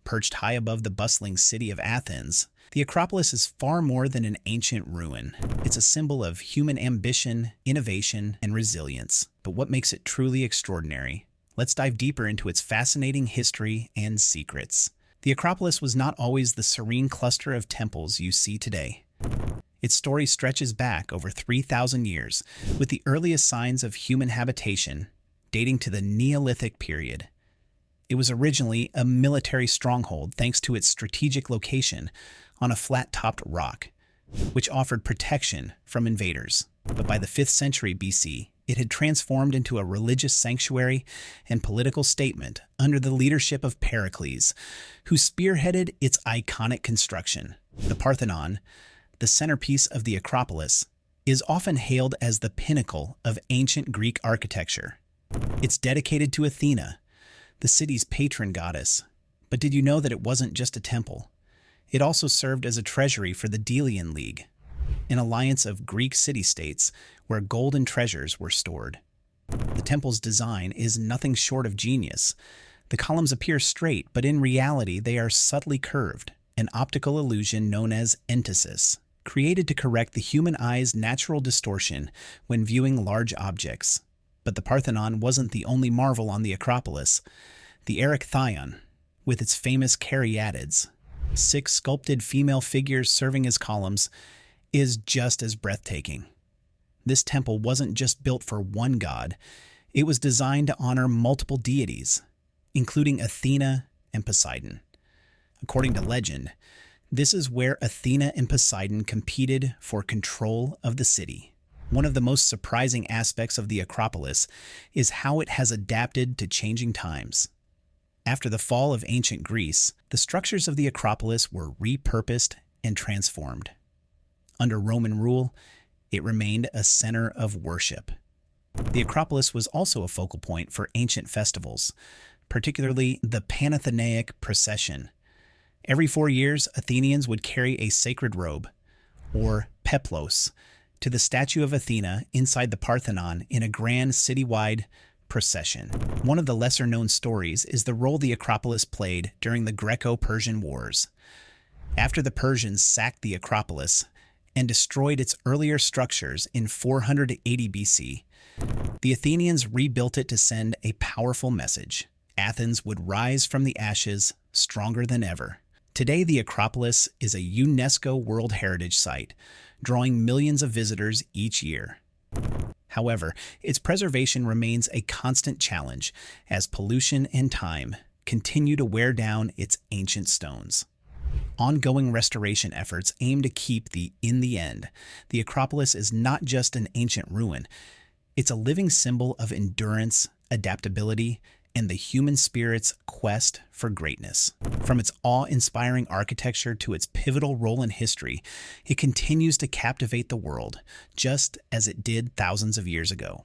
Perched high above the bustling city of Athens, the Acropolis is far more than an ancient ruin. It's a symbol of human ambition, innovation, and resilience. But what makes it truly extraordinary? Let's dive deeper into its fascinating history and secrets. The Acropolis was not always the serene cluster of temples you see today. Its story stretches back over 3,000 years, with the earliest signs of human habitation dating to the Neolithic period. It was originally a military stronghold thanks to its strategic location on a flat-topped rock, which offered protection from invaders. But by the 5th century BC, it had transformed into a religious sanctuary and political statement under the leadership of Pericles, who spearheaded its iconic construction. The Parthenon, the centerpiece of the Acropolis, is often hailed as the pinnacle of ancient Greek architecture. It's dedicated to Athena, the city's patron goddess. But did you know that it wasn't just a temple? It also served as a treasury for the Delian League, an alliance of Greek city-states where golden treasures were stored. The temple's design is nothing short of genius. The columns appear straight, but in reality they are subtly curved, an optical illusion known as entasis, created to correct the human eye's natural distortion when viewing large objects. But the Parthenon wasn't the only marvel on the Acropolis. The Erechtheion, with its famous caryatids, 6 sculpted female figures serving as columns, is just as breathtaking. This temple wasn't just built for one god. It was designed to honor multiple deities, including Athena and Poseidon. According to legend, this is where Athena and Poseidon competed for control of the city. One of the most surprising aspects of the Acropolis is how it has adapted to changing times. After the fall of ancient Greece, the structures of the Acropolis were repurposed and transformed. Under Roman rule, it remained a center of worship. The Acropolis was also a focal point for ancient festivals, particularly the Panathenaic procession. Every 4 years, Athenians would carry a sacred robe, or peplos, to the statue of Athena inside the Parthenon in a grand citywide procession. One of the lesser-known stories is the role the Acropolis played during the Greco-Persian Wars. After the Persians sacked the Acropolis and destroyed its earlier structures in 480 BC, the Athenians rebuilt it to send a powerful message. Athens would rise from the ashes stronger than ever. Today, the Acropolis is a UNESCO World Heritage Site, drawing millions of visitors each year. However, its preservation remains a constant challenge as pollution and time continue to wear down its ancient stones. Ongoing restoration efforts aim to keep in the end, the Acropolis is not just an ancient ruin, it's a living symbol of endurance, adaptability, and the human spirit's quest for greatness. From its awe-inspiring architecture to its pivotal role in history, it continues to captivate the world, just as it did thousands of years ago.